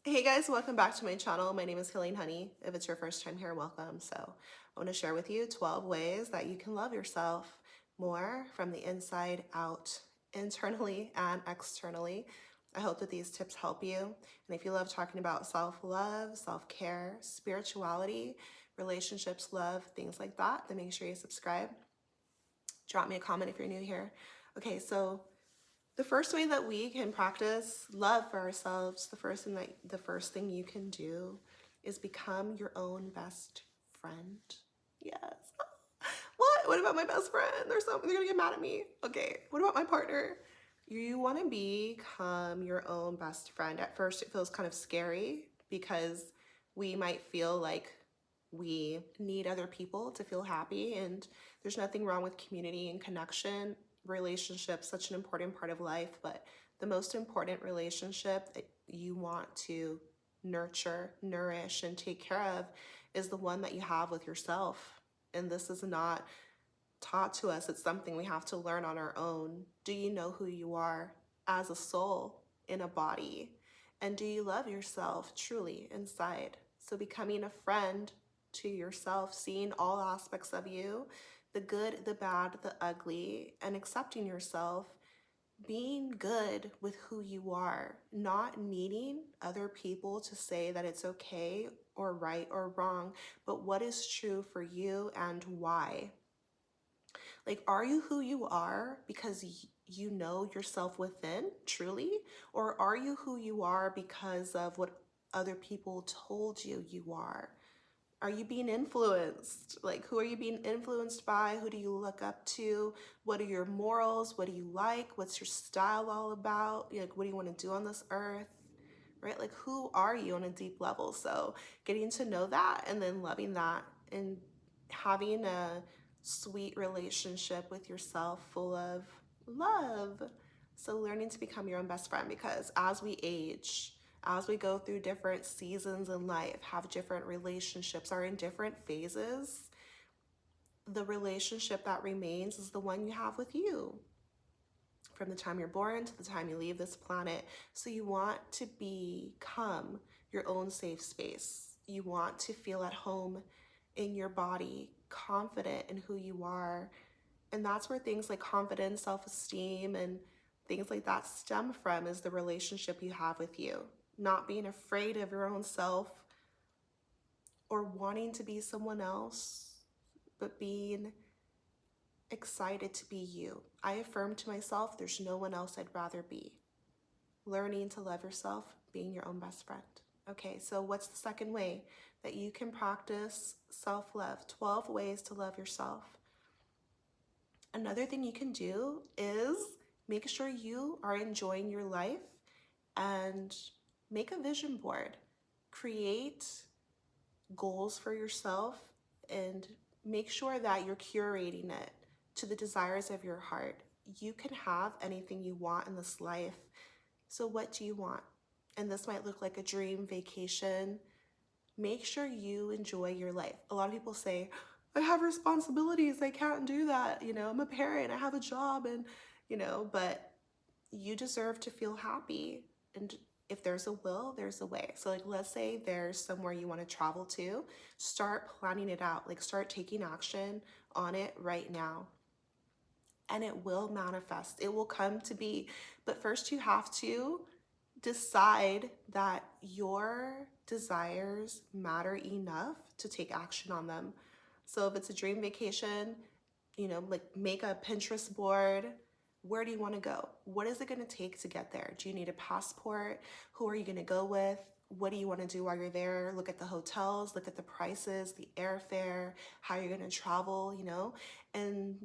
Hey guys, welcome back to my channel. My name is Helene Honey. If it's your first time here, welcome. So I want to share with you 12 ways that you can love yourself more from the inside out, internally and externally. I hope that these tips help you. And if you love talking about self-love, self-care, spirituality, relationships, love, things like that, then make sure you subscribe. Drop me a comment if you're new here. Okay, so the first way that we can practice love for ourselves, the first thing you can do is become your own best friend. Yes. What? What about my best friend? They're gonna get mad at me. Okay. What about my partner? You want to become your own best friend. At first, it feels kind of scary because we might feel like we need other people to feel happy, and there's nothing wrong with community and connection. Relationships, such an important part of life, but the most important relationship that you want to nurture, nourish, and take care of is the one that you have with yourself. And this is not taught to us. It's something we have to learn on our own. Do you know who you are as a soul in a body? And do you love yourself truly inside? So becoming a friend to yourself, seeing all aspects of you, the good, the bad, the ugly, and accepting yourself, being good with who you are, not needing other people to say that it's okay or right or wrong, but what is true for you and why. Like, are you who you are because you know yourself within truly? Or are you who you are because of what other people told you you are? Are you being influenced? Like, who are you being influenced by? Who do you look up to? What are your morals? What do you like? What's your style all about? Like, what do you want to do on this earth? Right? Like, who are you on a deep level? So, getting to know that and then loving that and having a sweet relationship with yourself full of love. So, learning to become your own best friend, because as we age, as we go through different seasons in life, have different relationships, are in different phases, the relationship that remains is the one you have with you from the time you're born to the time you leave this planet. So you want to become your own safe space. You want to feel at home in your body, confident in who you are. And that's where things like confidence, self-esteem, and things like that stem from, is the relationship you have with you. Not being afraid of your own self or wanting to be someone else, but being excited to be you. I affirm to myself, there's no one else I'd rather be. Learning to love yourself, being your own best friend. Okay, so what's the second way that you can practice self-love? 12 ways to love yourself. Another thing you can do is make sure you are enjoying your life and make a vision board. Create goals for yourself and make sure that you're curating it to the desires of your heart. You can have anything you want in this life. So what do you want? And this might look like a dream vacation. Make sure you enjoy your life. A lot of people say, I have responsibilities, I can't do that. I'm a parent, I have a job, and but you deserve to feel happy. And if there's a will, there's a way. So, like, let's say there's somewhere you want to travel to, start planning it out. Like, start taking action on it right now. And it will manifest, it will come to be. But first, you have to decide that your desires matter enough to take action on them. So, if it's a dream vacation, like, make a Pinterest board. Where do you want to go? What is it going to take to get there? Do you need a passport? Who are you going to go with? What do you want to do while you're there? Look at the hotels, look at the prices, the airfare, how you're going to travel, and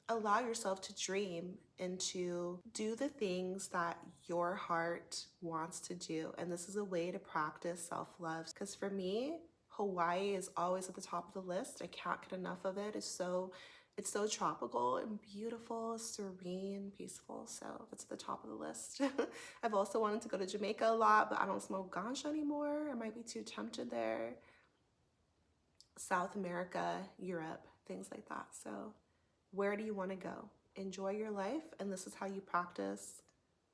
allow yourself to dream and to do the things that your heart wants to do. And this is a way to practice self-love. Because for me, Hawaii is always at the top of the list. I can't get enough of it. It's so tropical and beautiful, serene, peaceful. So it's at the top of the list. I've also wanted to go to Jamaica a lot, but I don't smoke ganja anymore. I might be too tempted there. South America, Europe, things like that. So where do you want to go? Enjoy your life, and this is how you practice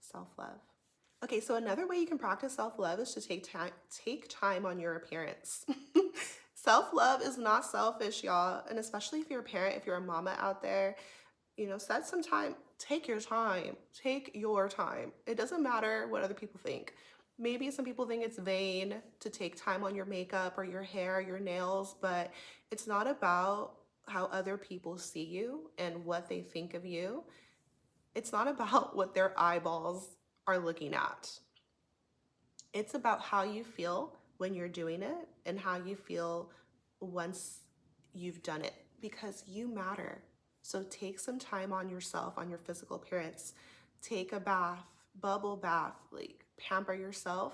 self-love. Okay, so another way you can practice self-love is to take time on your appearance. Self-love is not selfish, y'all, and especially if you're a parent, if you're a mama out there, set some time. Take your time. Take your time. It doesn't matter what other people think. Maybe some people think it's vain to take time on your makeup or your hair, your nails, but it's not about how other people see you and what they think of you. It's not about what their eyeballs are looking at. It's about how you feel when you're doing it and how you feel once you've done it, because you matter. So take some time on yourself, on your physical appearance. Take a bath, bubble bath, like pamper yourself.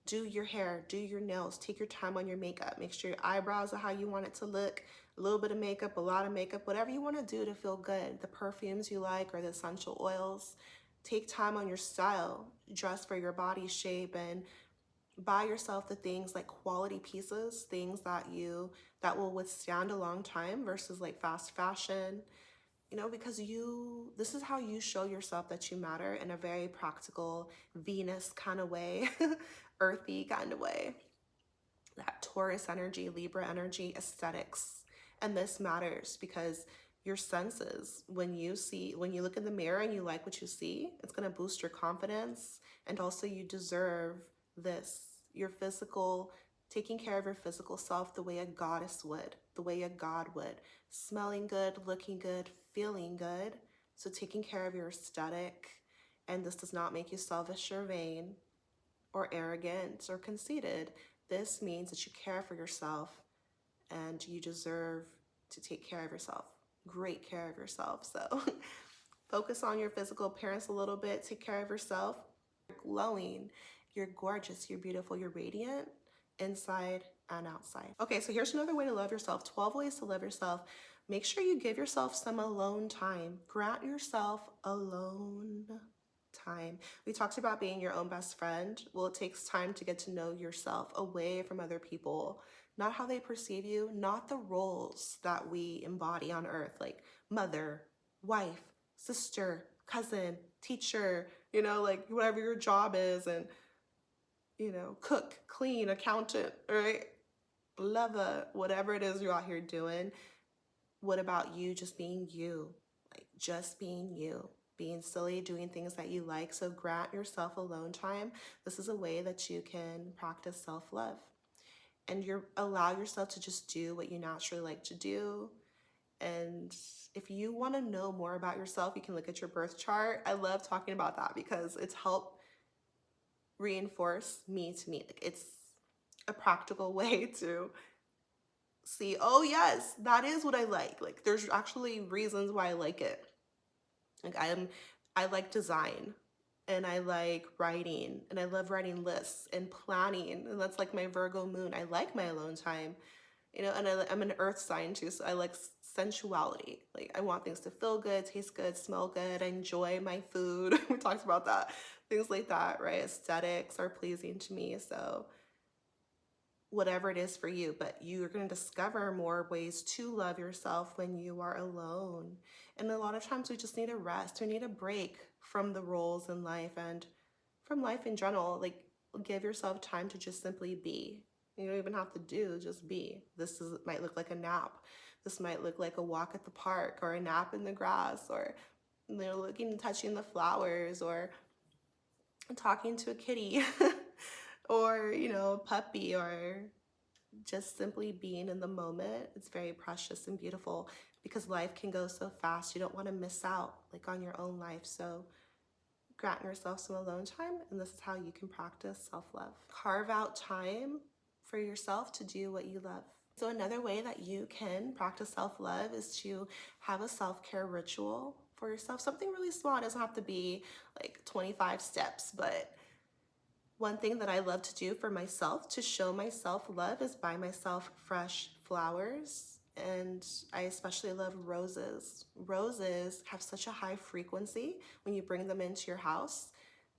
Do your hair, do your nails, take your time on your makeup. Make sure your eyebrows are how you want it to look. A little bit of makeup, a lot of makeup, whatever you want to do to feel good. The perfumes you like or the essential oils. Take time on your style. Dress for your body shape and buy yourself the things like quality pieces, things that will withstand a long time versus like fast fashion. Because this is how you show yourself that you matter in a very practical Venus kind of way, earthy kind of way. That Taurus energy, Libra energy, aesthetics. And this matters because your senses, when you look in the mirror and you like what you see, it's going to boost your confidence. And also you deserve this, your physical, taking care of your physical self the way a goddess would, the way a god would, smelling good, looking good, feeling good. So taking care of your aesthetic, and this does not make you selfish or vain or arrogant or conceited. This means that you care for yourself and you deserve to take care of yourself, great care of yourself. So focus on your physical appearance a little bit, take care of yourself. You're glowing, you're gorgeous, you're beautiful, you're radiant inside and outside. Okay, so here's another way to love yourself, 12 ways to love yourself. Make sure you give yourself some alone time. Grant yourself alone time. We talked about being your own best friend. Well, it takes time to get to know yourself away from other people, not how they perceive you, not the roles that we embody on earth, like mother, wife, sister, cousin, teacher, like whatever your job is, and, cook, clean, accountant, right? Lover, whatever it is you're out here doing. What about you just being you? Like just being you, being silly, doing things that you like. So grant yourself alone time. This is a way that you can practice self-love. And allow yourself to just do what you naturally like to do. And if you want to know more about yourself, you can look at your birth chart. I love talking about that because it's helped reinforce me to me. Like it's a practical way to see, oh yes, that is what I like. Like there's actually reasons why I like it. Like I like design and I like writing and I love writing lists and planning, and that's like my Virgo moon. I like my alone time, and I'm an earth sign too, so I like sensuality. Like I want things to feel good, taste good, smell good. I enjoy my food. We talked about that. Things like that, right? Aesthetics are pleasing to me. So whatever it is for you, but you're going to discover more ways to love yourself when you are alone. And a lot of times we just need a rest. We need a break from the roles in life and from life in general. Like give yourself time to just simply be. You don't even have to do, just be. Might look like a nap. This might look like a walk at the park or a nap in the grass, or looking and touching the flowers, or talking to a kitty or a puppy, or just simply being in the moment. It's very precious and beautiful because life can go so fast. You don't want to miss out like on your own life. So grant yourself some alone time, and this is how you can practice self-love. Carve out time for yourself to do what you love. So another way that you can practice self-love is to have a self-care ritual for yourself. Something really small. It doesn't have to be like 25 steps, but one thing that I love to do for myself to show myself love is buy myself fresh flowers. And I especially love roses. Roses have such a high frequency. When you bring them into your house,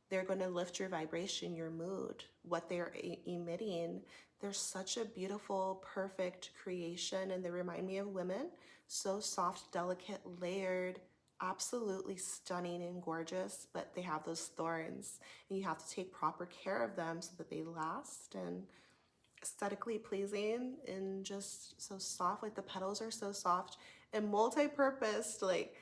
they're going to lift your vibration, your mood, what they're emitting. They're such a beautiful, perfect creation, and they remind me of women. So soft, delicate, layered, absolutely stunning and gorgeous, but they have those thorns, and you have to take proper care of them so that they last and aesthetically pleasing and just so soft. Like the petals are so soft and multi-purpose. Like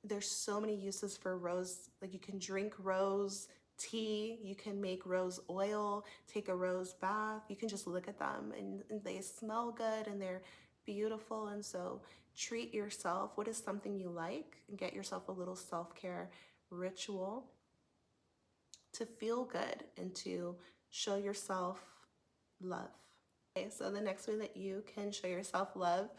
there's so many uses for rose. Like you can drink rose tea, you can make rose oil, take a rose bath. You can just look at them and they smell good and they're beautiful. And so treat yourself. What is something you like? And get yourself a little self-care ritual to feel good and to show yourself love. Okay, so the next way that you can show yourself love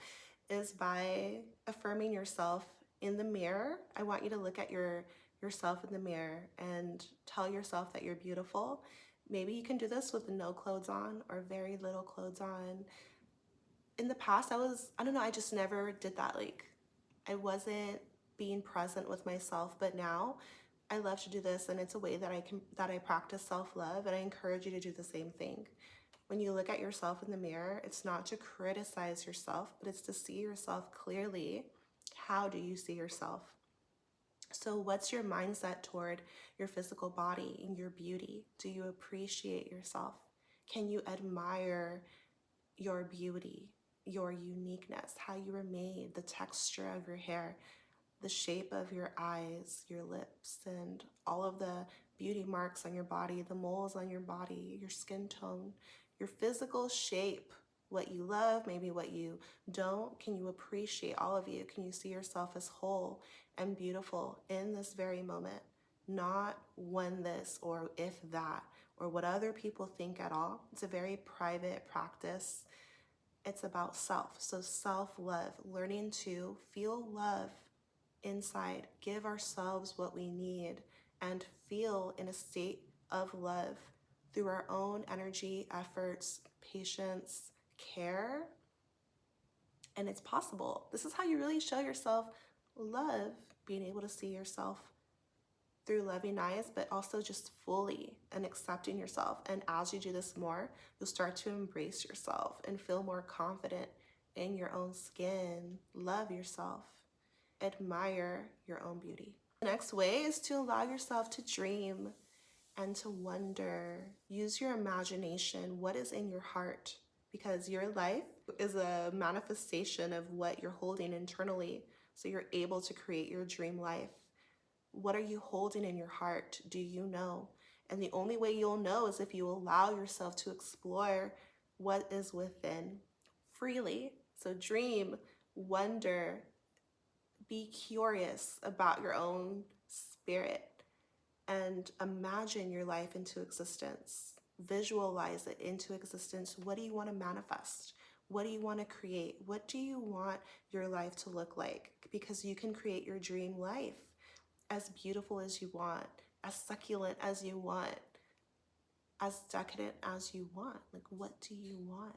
is by affirming yourself in the mirror. I want you to look at yourself in the mirror and tell yourself that you're beautiful. Maybe you can do this with no clothes on or very little clothes on. In the past, I don't know, I just never did that. Like I wasn't being present with myself, but now I love to do this, and it's a way that I practice self-love, and I encourage you to do the same thing. When you look at yourself in the mirror, it's not to criticize yourself, but it's to see yourself clearly. How do you see yourself? So what's your mindset toward your physical body and your beauty? Do you appreciate yourself? Can you admire your beauty, your uniqueness, how you were made, the texture of your hair, the shape of your eyes, your lips, and all of the beauty marks on your body, the moles on your body, your skin tone, your physical shape, what you love, maybe what you don't. Can you appreciate all of you? Can you see yourself as whole and beautiful in this very moment? Not when this or if that or what other people think at all. It's a very private practice. It's about self. So self-love, learning to feel love inside, give ourselves what we need, and feel in a state of love through our own energy, efforts, patience, care. And it's possible. This is how you really show yourself love, being able to see yourself through loving eyes, but also just fully and accepting yourself. And as you do this more, you'll start to embrace yourself and feel more confident in your own skin. Love yourself. Admire your own beauty. The next way is to allow yourself to dream and to wonder. Use your imagination. What is in your heart? Because your life is a manifestation of what you're holding internally. So you're able to create your dream life. What are you holding in your heart? Do you know? And the only way you'll know is if you allow yourself to explore what is within freely. So dream, wonder, be curious about your own spirit, and imagine your life into existence. Visualize it into existence. What do you want to manifest? What do you want to create? What do you want your life to look like? Because you can create your dream life as beautiful as you want, as succulent as you want, as decadent as you want. Like, what do you want?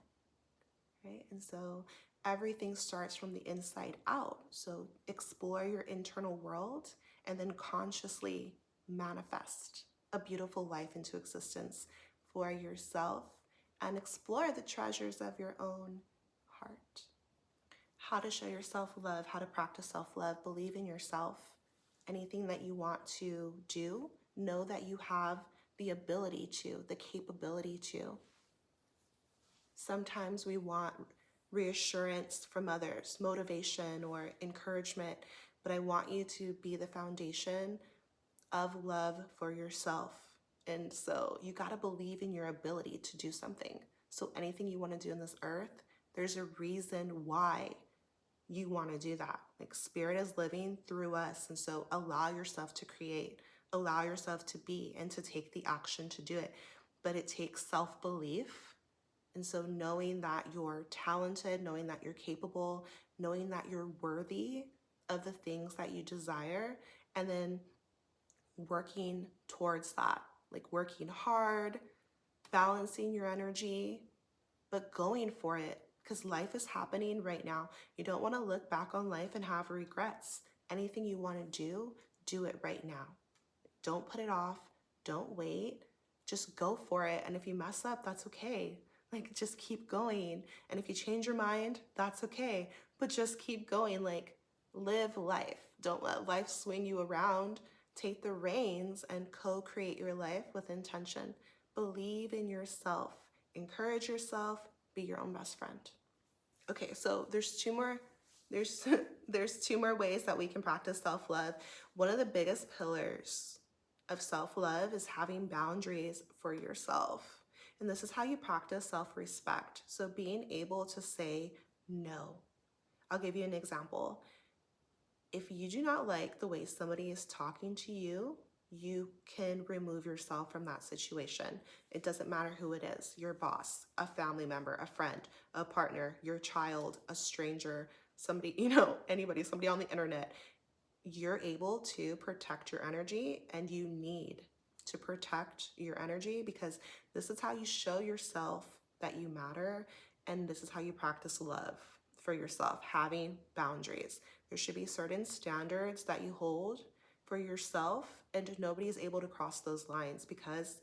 Right? And so everything starts from the inside out. So explore your internal world and then consciously manifest a beautiful life into existence for yourself, and explore the treasures of your own heart. How to show yourself love, how to practice self-love. Believe in yourself. Anything that you want to do, know that you have the ability to, the capability to. Sometimes we want reassurance from others, motivation or encouragement, but I want you to be the foundation of love for yourself. And so you got to believe in your ability to do something. So anything you want to do on this earth, there's a reason why you want to do that. Like, spirit is living through us. And so allow yourself to create, allow yourself to be, and to take the action to do it. But it takes self-belief. And so knowing that you're talented, knowing that you're capable, knowing that you're worthy of the things that you desire, and then working towards that, like working hard, balancing your energy, but going for it, because life is happening right now. You don't want to look back on life and have regrets. Anything you want to do it right now. Don't put it off. Don't wait. Just go for it. And if you mess up, that's okay. Like, just keep going. And if you change your mind, that's okay. But just keep going. Like, live life. Don't let life swing you around. Take the reins and co-create your life with intention. Believe in yourself. Encourage yourself. Be your own best friend. Okay, so there's there's two more ways that we can practice self-love. One of the biggest pillars of self-love is having boundaries for yourself. And this is how you practice self-respect. So being able to say no. I'll give you an example. If you do not like the way somebody is talking to you, you can remove yourself from that situation. It doesn't matter who it is, your boss, a family member, a friend, a partner, your child, a stranger, somebody, anybody, somebody on the internet. You're able to protect your energy, and you need to protect your energy, because this is how you show yourself that you matter, and this is how you practice love for yourself, having boundaries. There should be certain standards that you hold for yourself, and nobody is able to cross those lines, because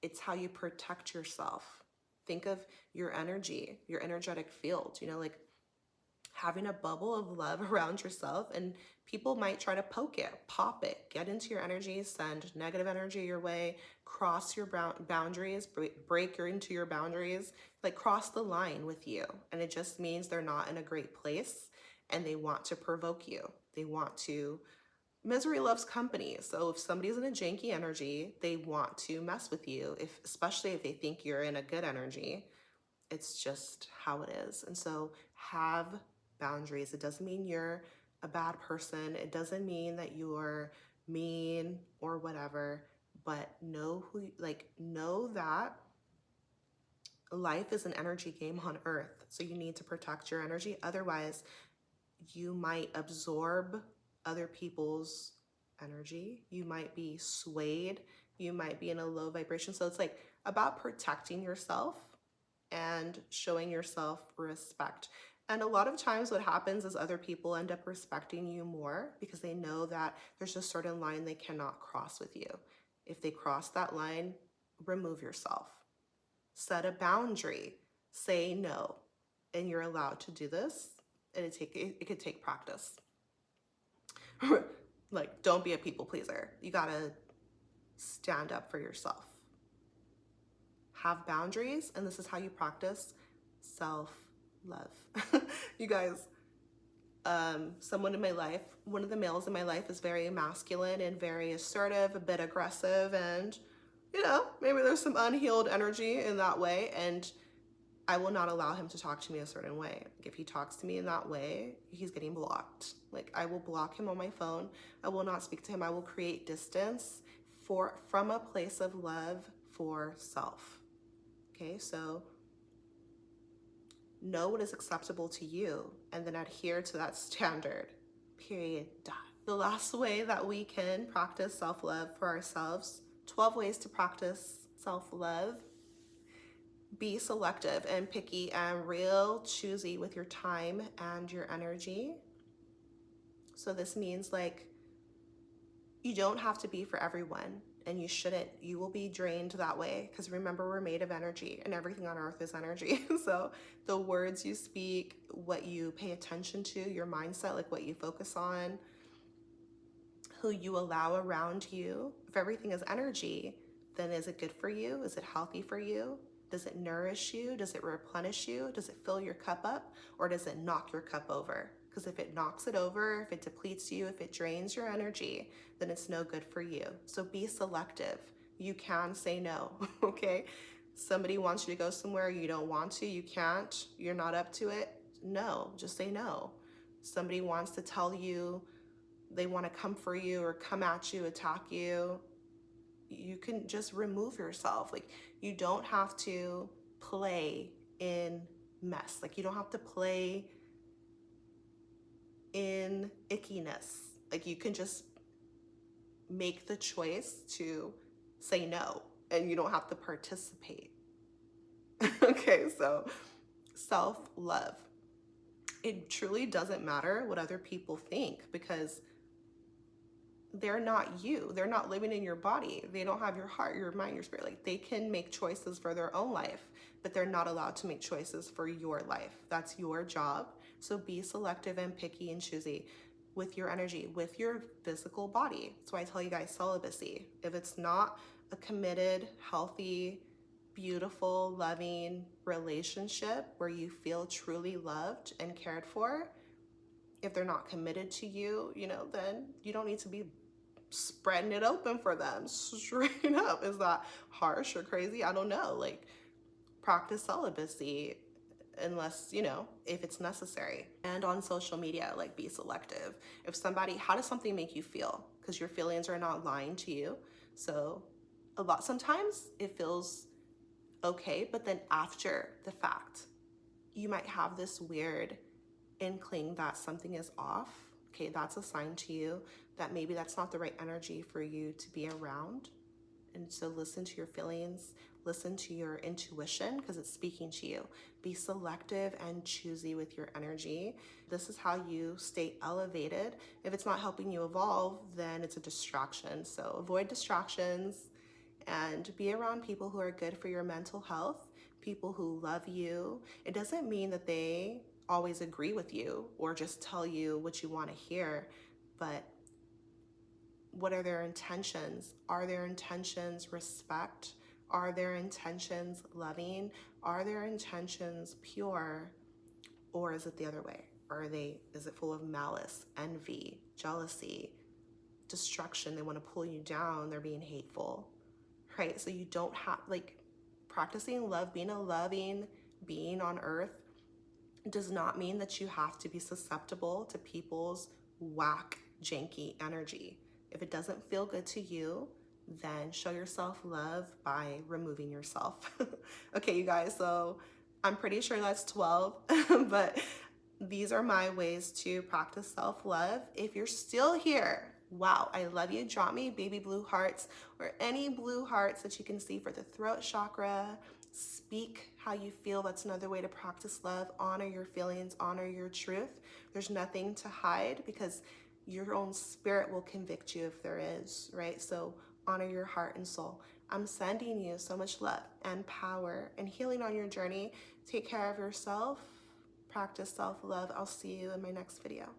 it's how you protect yourself. Think of your energy, your energetic field, like having a bubble of love around yourself, and people might try to poke it, pop it, get into your energy, send negative energy your way, cross your boundaries, break into your boundaries, like cross the line with you. And it just means they're not in a great place, and they want to provoke you. They want to, misery loves company. So if somebody's in a janky energy, they want to mess with you, especially if they think you're in a good energy. It's just how it is. And so have boundaries. It doesn't mean you're a bad person. It doesn't mean that you're mean or whatever, but know that life is an energy game on earth. So you need to protect your energy. Otherwise, you might absorb other people's energy. You might be swayed. You might be in a low vibration. So it's like about protecting yourself and showing yourself respect. And a lot of times what happens is other people end up respecting you more, because they know that there's a certain line they cannot cross with you. If they cross that line, remove yourself. Set a boundary. Say no. And you're allowed to do this. And it could take practice. Like, don't be a people pleaser. You gotta stand up for yourself. Have boundaries, and this is how you practice self-love. You guys, someone in my life, one of the males in my life is very masculine and very assertive, a bit aggressive, and maybe there's some unhealed energy in that way, and I will not allow him to talk to me a certain way. Like, if he talks to me in that way, he's getting blocked. Like, I will block him on my phone. I will not speak to him. I will create distance from a place of love for self. Okay, so know what is acceptable to you, and then adhere to that standard. Period. Dot. The last way that we can practice self-love for ourselves, 12 ways to practice self-love. Be selective and picky and real choosy with your time and your energy. So this means, like, you don't have to be for everyone, and you shouldn't. You will be drained that way, because remember, we're made of energy, and everything on earth is energy. So the words you speak, what you pay attention to, your mindset, like what you focus on, who you allow around you, if everything is energy, then is it good for you? Is it healthy for you? Does it nourish you? Does it replenish you? Does it fill your cup up? Or does it knock your cup over? Because if it knocks it over, if it depletes you, if it drains your energy, then it's no good for you. So be selective. You can say no, okay? Somebody wants you to go somewhere you don't want to, you can't, you're not up to it. No, just say no. Somebody wants to tell you they want to come for you or come at you, attack you, you can just remove yourself. Like, you don't have to play in mess. Like, you don't have to play in ickiness. Like, you can just make the choice to say no, and you don't have to participate. Okay, so self-love. It truly doesn't matter what other people think, because they're not you. They're not living in your body. They don't have your heart, your mind, your spirit. Like, they can make choices for their own life, but they're not allowed to make choices for your life. That's your job. So be selective and picky and choosy with your energy, with your physical body. That's why I tell you guys celibacy. If it's not a committed, healthy, beautiful, loving relationship where you feel truly loved and cared for, if they're not committed to you, then you don't need to be spreading it open for them straight up. Is that harsh or crazy? I don't know. Like, practice celibacy unless, if it's necessary. And on social media, like, be selective. If somebody, how does something make you feel? Because your feelings are not lying to you. So sometimes it feels okay, but then after the fact, you might have this weird inkling that something is off. Okay, that's a sign to you that maybe that's not the right energy for you to be around. And so listen to your feelings, listen to your intuition because it's speaking to you. Be selective and choosy with your energy. This is how you stay elevated. If it's not helping you evolve, then it's a distraction. So avoid distractions and be around people who are good for your mental health, people who love you. It doesn't mean that they always agree with you or just tell you what you want to hear, but what are their intentions? Are their intentions respect? Are their intentions loving? Are their intentions pure? Or is it the other way? Is it full of malice, envy, jealousy, destruction? They want to pull you down. They're being hateful, right? So you don't have, practicing love, being a loving being on earth does not mean that you have to be susceptible to people's whack, janky energy. If it doesn't feel good to you, then show yourself love by removing yourself. Okay, you guys, so I'm pretty sure that's 12, but these are my ways to practice self-love. If you're still here, wow, I love you. Drop me baby blue hearts or any blue hearts that you can see for the throat chakra. Speak how you feel. That's another way to practice love. Honor your feelings, honor your truth. There's nothing to hide because your own spirit will convict you if there is, right? So honor your heart and soul. I'm sending you so much love and power and healing on your journey. Take care of yourself. Practice self-love. I'll see you in my next video.